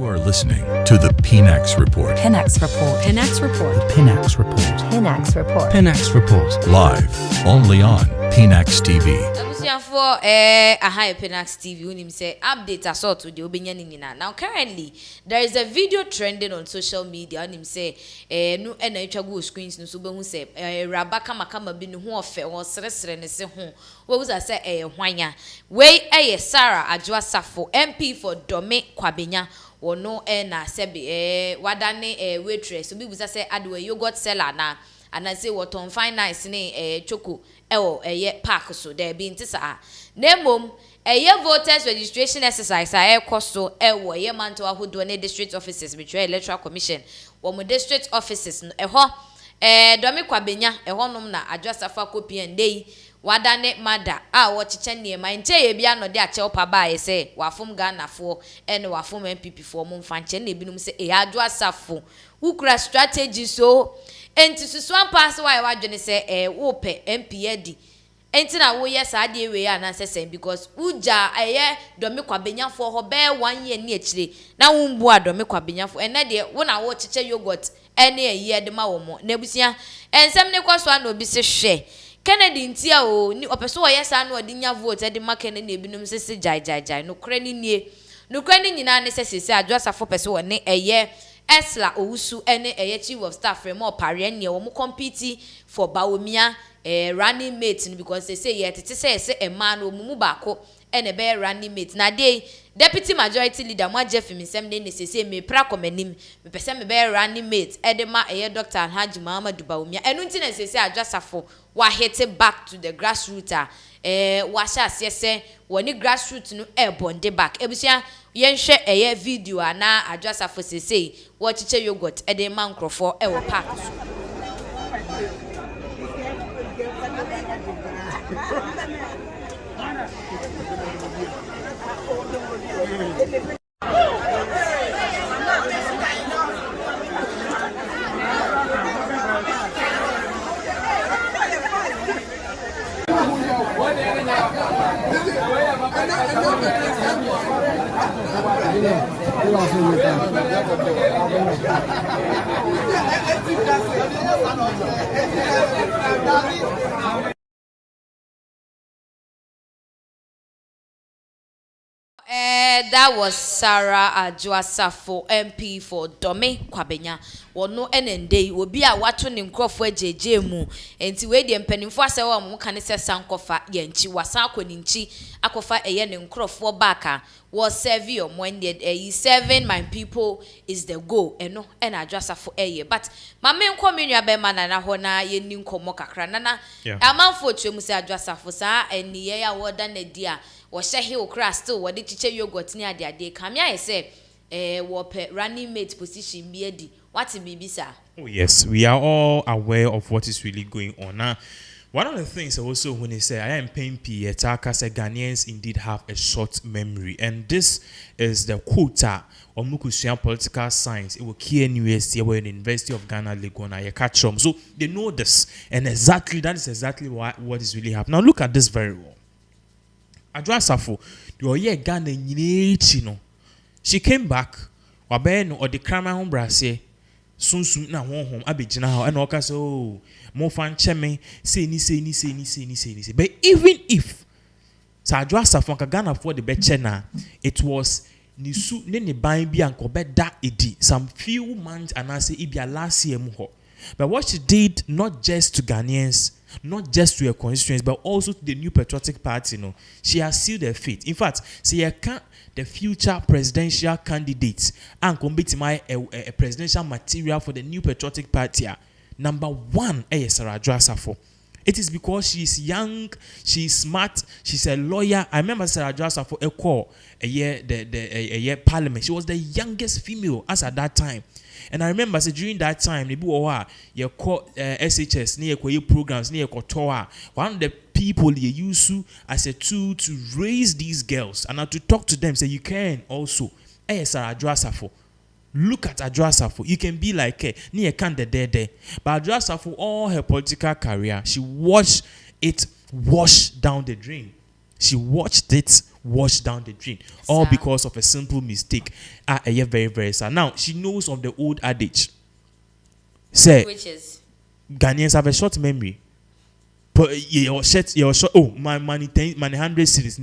You are listening to the Pinax Report. Pinax Report. Pinax Report. The Pinax Report. Pinax Report. Pinax Report. Live only on Pinax TV. For a Pinax TV, when him say update assault to the Obenya Nina. Now currently there is a video trending on social media and him say no go screens no so be hu say rabaka makama bi no ho ofe wo seresere ne se ho wo was say hwanya we Sarah Adwoa Safo MP for Dome Kwabenya wono na sebe wadane waitress so bi busa say Adwoa yogurt seller na and I say what on finance ne choco park so there be ntisa nemom voters registration exercise koso ye manto ahodo ne district offices betray electoral commission wo mo district offices no Dome Kwabenya nom na Adwoa Safo copy and day wadane mada wo chiche niema nche ye bia no de ache opa ba ye say wafom Ghana fo wafom MPP fo mo mfa nche na ebinum say Adwoa Safo ukura strategy so enti susu ampa so why wadwene say wo pe MP edi enti na wo yes ade we ya na sesen because uja Dome Kwabenya fo ho be 1 year ni akire na wo mbu Dome Kwabenya fo ena de wo na wo chiche yogurt eye de ma wo mo na busia ensem ne kwaso na obi se hwe Kennedy ntia o ni opeso wo yes anu odi nya vote de ma Kennedy ebinum sese jai no kra ni nie no kra ni nyina ne sese Adwoa Safo peso wo ne Esla Owusu ene chief of staff from Opare ne wo compete for Bawumia running mate because they say yet say a man wo mumu baako ene be running mate na dey deputy majority leader mo Jeff Minsem ne say me pra komanim me pese me be running mate edema Dr. Alhaji Muhammadu Bawumia enu nti na say Adwoa Safo wa hit back to the grassroots wa sha se woni grassroots no bonde back ebusia yenhwe video ana Adwoa Safo say wo chiche yogurt edema nkrofo wo park so that was Sarah Adwoa Safo MP for Dome Kwabenya wono enende obi a wato ne nkrofo ajeje mu enti we de mpanimfo asewa mo kan se sankofa ye nchi wasa akoni nchi akofa ne nkrofo baka was serve your money 7 my people is the goal eno na Adwoa Safo but mame nko menua be mana na ho na ye ni nkomo kakra na amanfo twemu se Adwoa Safo sa eni ye ya woda na dia wo shehe okra still wo de chiche yogurt ni ade kamia ye say wo pe running mate position bi edi what bibisa. Oh yes, we are all aware of what is really going on now. One of the things also when they say I am paying Pietaka say Ghanaians indeed have a short memory, and this is the quota of Mukusian political science. It will key university or in the University of Ghana Legona Yakachom. So they know this, and that is exactly what is really happening. Now look at this very well. Adwoa Safo, the Ghana no. She came back, wabeno or the crime home brasier. Soon na home abijina how and oka so mo fan cheme say ni but even if Adwoa Safo ka Ghana for the betchena it was ni su ne ban bi anko beda edi some few months and I say ibia last year mo. But what she did not just to Ghanaians, not just to her constituents, but also to the New Patriotic Party, she has sealed her fate. In fact, the future presidential candidates and competing a presidential material for the New Patriotic Party. Number one, Sarah Adwoa Safo. It is because she is young, she is smart, she's a lawyer. I remember Sarah Adwoa Safo a year parliament. She was the youngest female as at that time. And I remember during that time, you call SHS, near programs, near Kotoa. One of the people you use as a tool to raise these girls and to talk to them, say you can also. Sarah Adwoa Safo. Look at Adwoa Safo. You can be like near can the there. But Adwoa Safo, all her political career, she watched it wash down the drain. She watched it washed down the drain, all Sir. because of a simple mistake. Very, very sad. Now, she knows of the old adage. Say, Which is Ghanaians have a short memory. But your short. Oh, my money 100 cities,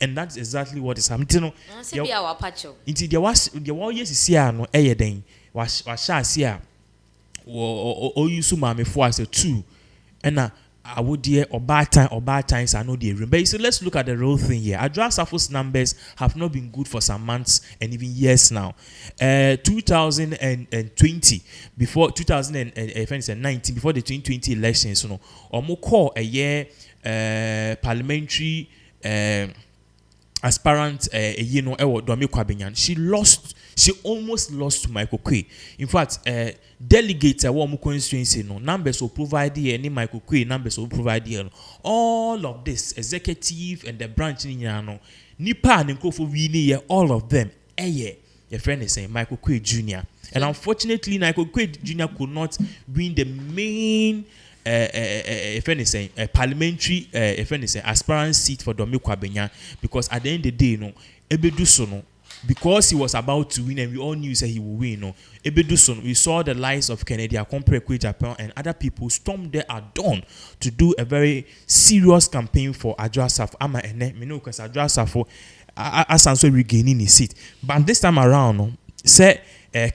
and that's exactly what is happening. You know, say be our pacho. Inti there was yes see no den was see o use mama for as a two and I would dear or bad times I know the room. But so let's look at the real thing here. Adwoa Safo's numbers have not been good for some months and even years now. 2020 before 2019 before the 2020 elections, you know, or more call a year parliamentary aspirant Kwabenya. She almost lost to Michael Quay. In fact, delegates at one constituency no numbers will provide here, any Michael Quay numbers will provide here. All of this executive and the branch in Yano, Nipa and Nkofo Wini, all of them, your friend is saying Michael Quay Jr. And unfortunately, Michael Quay Jr. could not win the main parliamentary aspirant seat for Kwabenya, because at the end of the day, no, Ebedusono, because he was about to win and we all knew that he would win, no, Ebedusono, we saw the lies of Kennedy Agyapong, Agyapong, and other people stormed there at dawn to do a very serious campaign for Adwoa Safo. Ama ene, me know because Adwoa Safo asanso regaining his seat, but this time around, no, say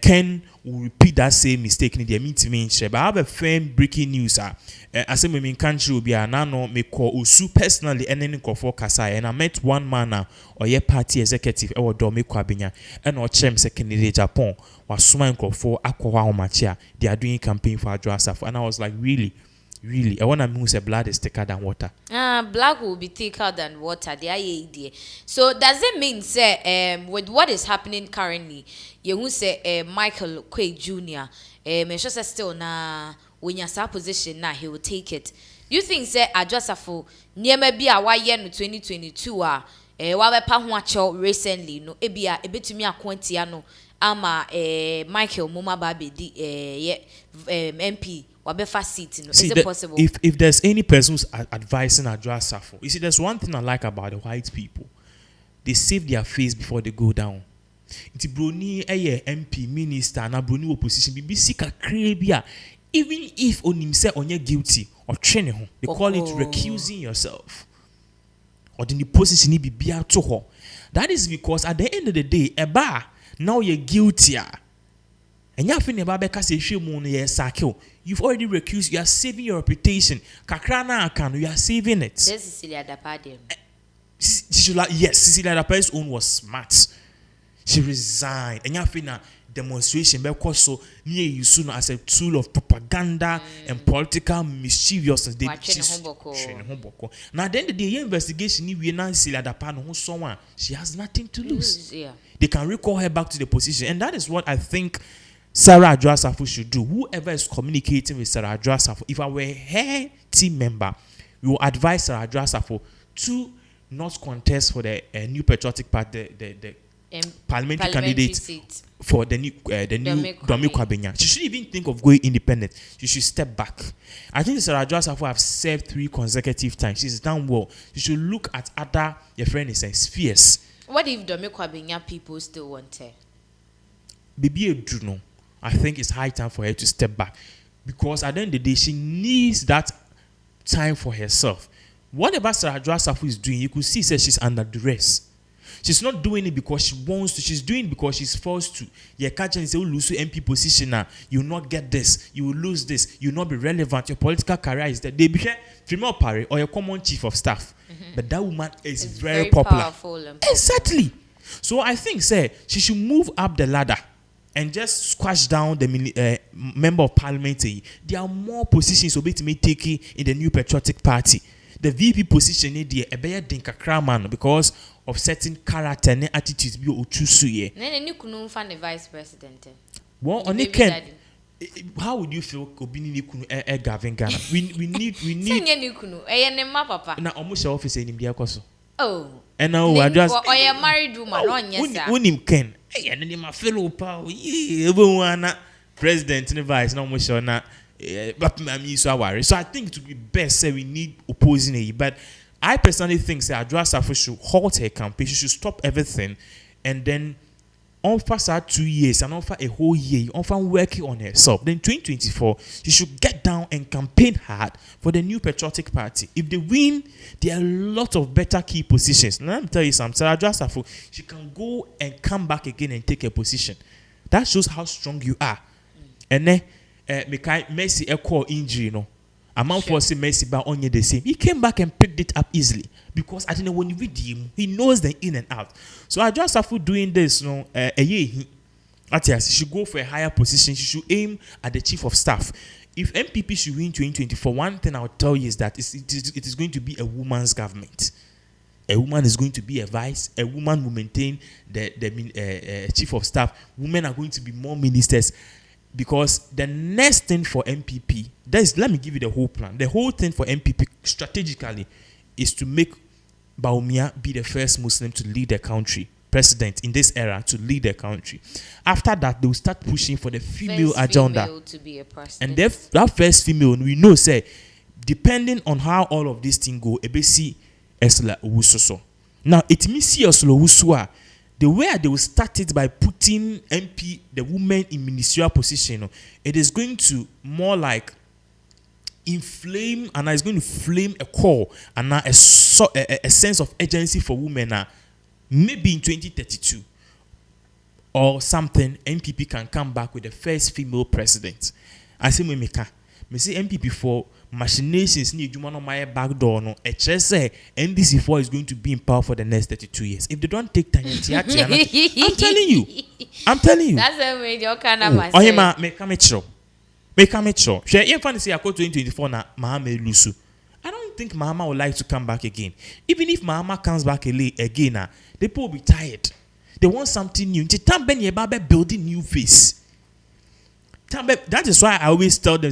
Ken will repeat that same mistake in the meeting. But I have a firm breaking news. I say my country will be a nano me call Usu personally and then call for Kasai, and I met one man or your party executive or Domi Kwabenya and or Chem second Agyapong was swine call for Aqua Machia. They are doing campaign for Adwoa Safo, and I was like, really, I want to know say blood is thicker than water. Black will be thicker than water. The idea. So does it mean say with what is happening currently, you who say Michael Quay Jr. Me sure say still na when you're sa position now he will take it. You think say Adwoa Safo near maybe a year no 2022 wa be pa ho acho recently no ebia ebetumi akwantia no ama Michael Muma Babedi MP wabefa seat, no? Is it possible? If there's any person who's advising Adwoa Safo, you see, there's one thing I like about the white people. They save their face before they go down. It's Bruni MP minister na Bruni opposition BBC kakrebia. Even if onimse onye guilty or training home, they call it recusing yourself. Or the position be bia to her. That is because at the end of the day, eba now you're guilty. And you're feeling about because you've already recused, you are saving your reputation. Kakrana Akan, you are saving it. This is Cecilia Dapade. Yes, Cecilia Dapade's own was smart. She resigned. And you're feeling demonstration because so near you soon as a tool of propaganda and political mischievousness. Now then the investigation we now Cecilia Dapade who someone she has nothing to lose. Yeah. They can recall her back to the position, and that is what I think Sarah Adwoa Safo should do. Whoever is communicating with Sarah Adwoa Safo, if I were her team member, we will advise Sarah Adwoa Safo to not contest for the New Patriotic Party, the parliamentary candidate seat for the new Domi Kwabenya. She should even think of going independent. She should step back. I think Sarah Adwoa Safo have served 3 consecutive times. She's done well. She should look at other your friend is spheres. What if Domi Kwabenya people still want her? Baby Eduno, I think it's high time for her to step back, because at the end of the day, she needs that time for herself. Whatever Sarah Adwoa Safo is doing, you could see that she's under duress. She's not doing it because she wants to. She's doing it because she's forced to. You catch and say, "Oh, lose your MP position now. You will not get this. You will lose this. You will not be relevant. Your political career is there." They be female party or your common chief of staff. But that woman is very popular. Powerful. Exactly. So I think, say, she should move up the ladder and just squash down the member of parliament. There are more positions to be taken in the New Patriotic Party. The VP position is there, a better than because of certain character and attitudes. Be ochusuye. Then you couldn't find the vice president. Well, on it can. How would you feel? Obini nikunu Gavin Ghana. We need. Senya nikunu. Nema papa. Na almost office in India koso. Oh. And now I just. Or you married woman on yes sir. Unim Ken. Hey, and then my fellow pal. Yeah, everyone. President and vice. No more sure na. But I'm so worried. So I think it would be best say we need opposing it, but I personally think that Adwoa Safo should halt her campaign. She should stop everything and then offer her 2 years and offer a whole year, offer working on herself. Then 2024, she should get down and campaign hard for the new patriotic party. If they win, there are a lot of better key positions. Now, let me tell you something. Adwoa Safo, she can go and come back again and take a position. That shows how strong you are. And then, Messi a injury, Amount for say Messi but only the same. He came back and picked it up easily because I don't know when you read him, he knows the in and out. So Adwoa Safo doing this, a year. She should go for a higher position. She should aim at the chief of staff. If MPP should win 2024, one thing I'll tell you is that it is going to be a woman's government. A woman is going to be a vice. A woman will maintain the chief of staff. Women are going to be more ministers. Because the next thing for MPP, let me give you the whole plan. The whole thing for MPP strategically is to make Bawumia be the first Muslim to lead the country, president in this era to lead the country. After that, they will start pushing for the female agenda. Female to be a president. And that first female, we know, say, depending on how all of this thing go, ebesi esla wusoso. Now, it means see esla wusua. The way they will start it by putting MP, the women in ministerial position, it is going to more like inflame, and it's going to flame a core and a sense of urgency for women. Maybe in 2032 or something, MPP can come back with the first female president. I say, me say MPP for machinations need you on my back door. No, say NDC4 is going to be in power for the next 32 years. If they don't take time, I'm telling you. That's the way you're kind of. Oh, yeah, make me sure. Share you fancy I go 2024 na Mahama Lusu. I don't think Mahama would like to come back again. Even if Mahama comes back again, the people will be tired. They want something new. Building new face. That is why I always tell them,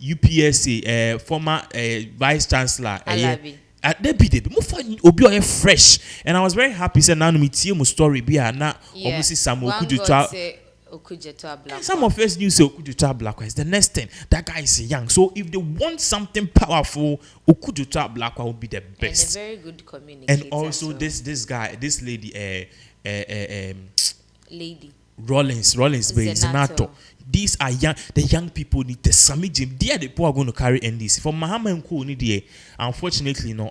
UPSA, former vice chancellor, they be move fresh. And I was very happy. Said now me tell my story. Be na almost some some of us knew say Okujuta Blackwa is the next thing. That guy is young. So if they want something powerful, Okujuta Blackwa will be the best. And a very good communicator. And also this lady, lady. Rollins Zenato. These are the young people need the summit gym. They are the people who are going to carry NDC. For Mahama and Co. Unfortunately, no,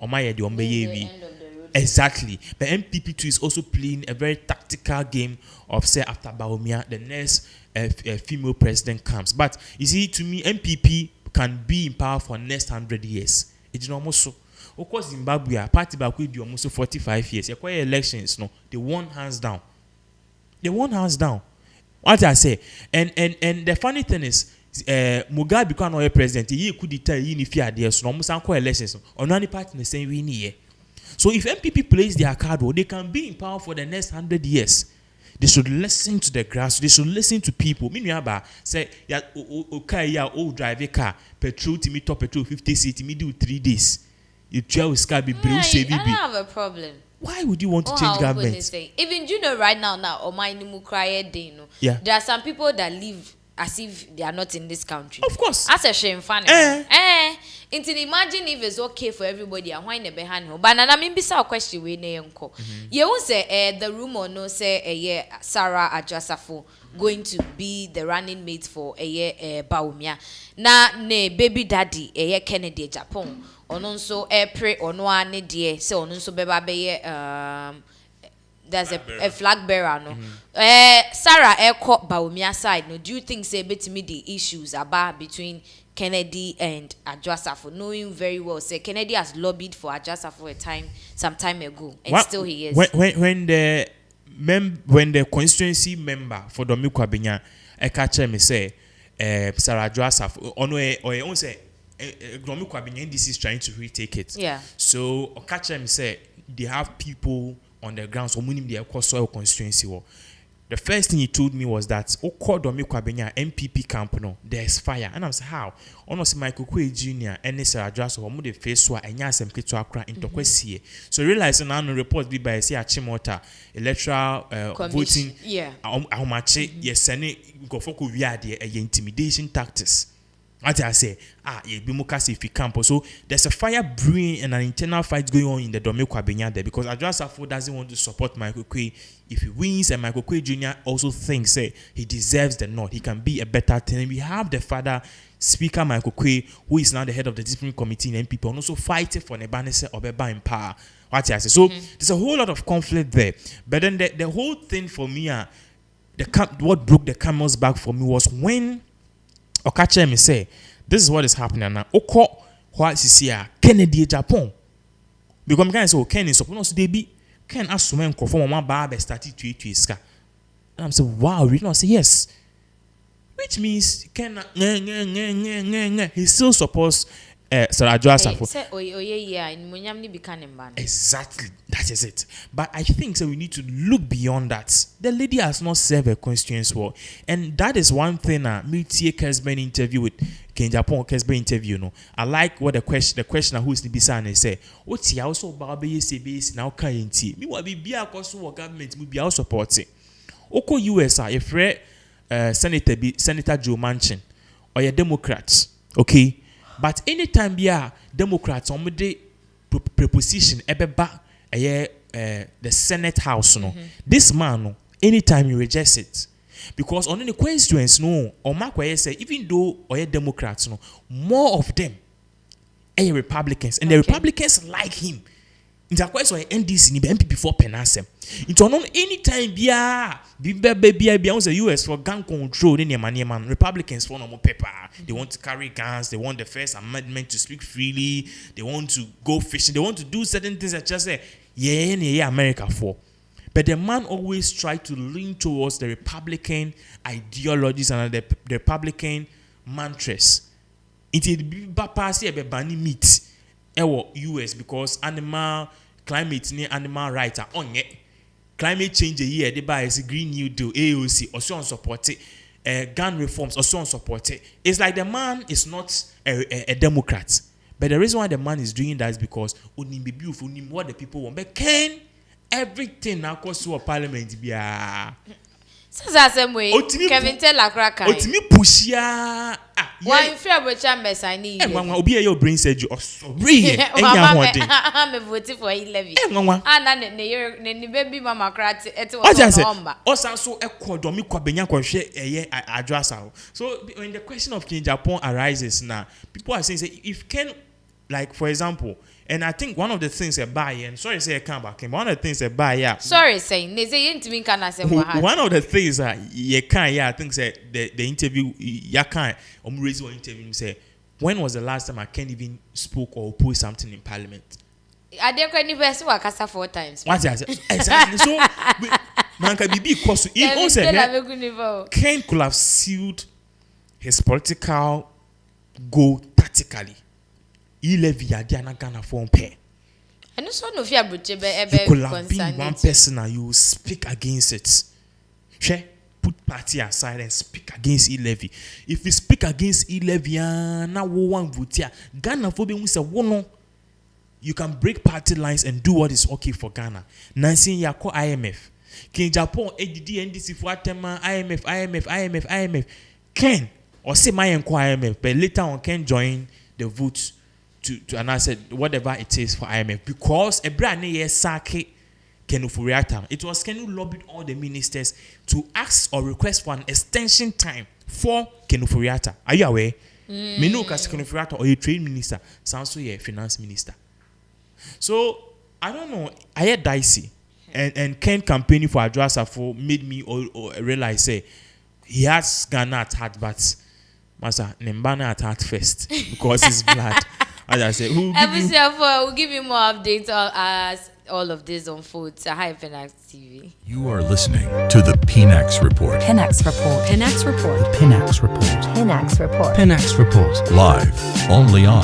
exactly. But MPP2 is also playing a very tactical game of say after Bawumia, the next female president comes. But you see, to me, MPP can be in power for the next 100 years. It's almost so. Of course, Zimbabwe, party back with you almost 45 years. You elections, no, they won hands down. What I say, and the funny thing is, Mugabe become our president. He could tell you if you are there, so almost uncle elections on any party in the same way here. So if MPP plays their card, they can be in power for the next 100 years. They should listen to the grass. They should listen to people. Meanwhile, say, drive a car, petrol to me top petrol 50 city, me do 3 days. You try with Scabi, Bruce, I don't have a problem. Why would you want to change government? Even right now, or my new cry day, yeah. There are some people that live as if they are not in this country. Of course. That's a shame, funny. Until imagine if it's okay for everybody and why never hand home. But I mean, beside question we ne unko. You will say the rumor no say Sarah Adwoa Safo going to be the running mate for Bawumia. Na ne baby daddy Kennedy Agyapong. Ononso pray onwa ne die say ononso beba be there's a flag bearer no. Sarah Bawumia side no. Do you think say betimi the issues about between Kennedy and Adwoa Safo, knowing very well say Kennedy has lobbied for Adwoa Safo some time ago, and still he is. When the constituency member for Domi Kwabenya, catch me say Sarah Adwoa Safo or say Domi Kwabenya NDC is trying to retake it. Yeah. So catch me say they have people on the ground so meaning they are soil constituency war. The first thing he told me was that Domi Kwabenya MPP camp no there's fire, and I'm saying how honestly Michael Kwe Jr. and Sarah Adwoa Safo the face wa enya asem keto akra into kwesi. So realizing now no report be by say Achimota electoral voting yeah ahomache yes sene go for ko wiade intimidation tactics. What I say, ye be mukasi if camp. So there's a fire brewing and an internal fight going on in the Dome Kwabenya there because Adwoa Safo doesn't want to support Michael Quay if he wins, and Michael Quay Jr. also thinks he deserves the nod. He can be a better tenant. We have the father Speaker Michael Quay, who is now the head of the discipline committee in NPP, and also fighting for Nebanese Obeba in power. What I say. So there's a whole lot of conflict there. But then the whole thing for me, what broke the camel's back for me was when Okache me say, this is what is happening now. Oko what is here? Kennedy Agyapong. Because I say, Ken is supposed to be Ken ask me conform one bar started to iska. And I'm saying, wow, really? I say yes. Which means Ken he still supports Sir Adwoa Safo. Exactly, that is it. But I think we need to look beyond that. The lady has not served her constituents well, and that is one thing. Me take Kesben interview with Agyapong Kesben interview. No, I like what the questioner who is the Bisane say. What's he also Babe CBS now? Me what be a cost government will be our supporting. Oko US if Senator Joe Manchin or a Democrats, okay. But anytime be a Democrats on the preposition ebeba the Senate House no, this man no, anytime he rejects it, because on the constituency no, or Mark say even though or Democrats no, more of them are Republicans, and the Republicans like him. In the question NDC ni MPP for penasem. It's on anytime be on the US for gun control in man. Republicans for no more paper. They want to carry guns. They want the First Amendment to speak freely. They want to go fishing. They want to do certain things that just say yeah America for. But the man always tried to lean towards the Republican ideologies and the Republican mantras. It did pass a banning meat. US because climate ni animal rights are on it. Climate change here, they buy is a Green New Deal, AOC, also on support it. Gun reforms, also on support it. It's like the man is not a Democrat. But the reason why the man is doing that is because only be beautiful, only what the people want. But can everything now goes to a parliament be a same way. Kevin tell a cracker. Otimi push ya. Why fear but chambers I need. Obi your brain surgery or sorry. I'm voting for 11. And baby mama crat it was number. Also Ecuador Kwabenya kwhwe Adwoa Safo. So when the question of Agyapong arises now, people are saying if Ken, like for example, and I think one of the things that buy and sorry say I come back, but one of the things that buy sorry saying they say you mean can I say one of the things that you can I think that the interview you can raise one interview say when was the last time I can't even spoke or put something in parliament? I didn't anniversary wakasa 4 times. What is it? Exactly. So man can be because he also Ken could have sealed his political goal tactically. He levy Ghana form pair. I know so no fear but you could have been one person and you speak against it. She put party aside and speak against E-levy. If you speak against E-levy, now one vote here. Ghana for being say one, you can break party lines and do what is okay for Ghana. Nancy Yako IMF. Agyapong ADD NDC for Atema IMF. Ken or say my IMF, but later on can join the votes to announce whatever it is for IMF because a brand new sake Kenufuriata. It was Ken who lobbied all the ministers to ask or request for an extension time for Kenufuriata. Are you aware? Me know because Kenufuriata or a trade minister sounds so a finance minister. So I don't know. I heard dicey and Ken campaigning for Adwoa Safo made me realize say he has Ghana at heart, but Master Nembana at heart first because it's blood. As I say, we'll give you more updates as all of this unfolds. Hi, Penax TV. You are listening to the Pinax Report. Pinax Report. The Pinax Report. Pinax Report. Live only on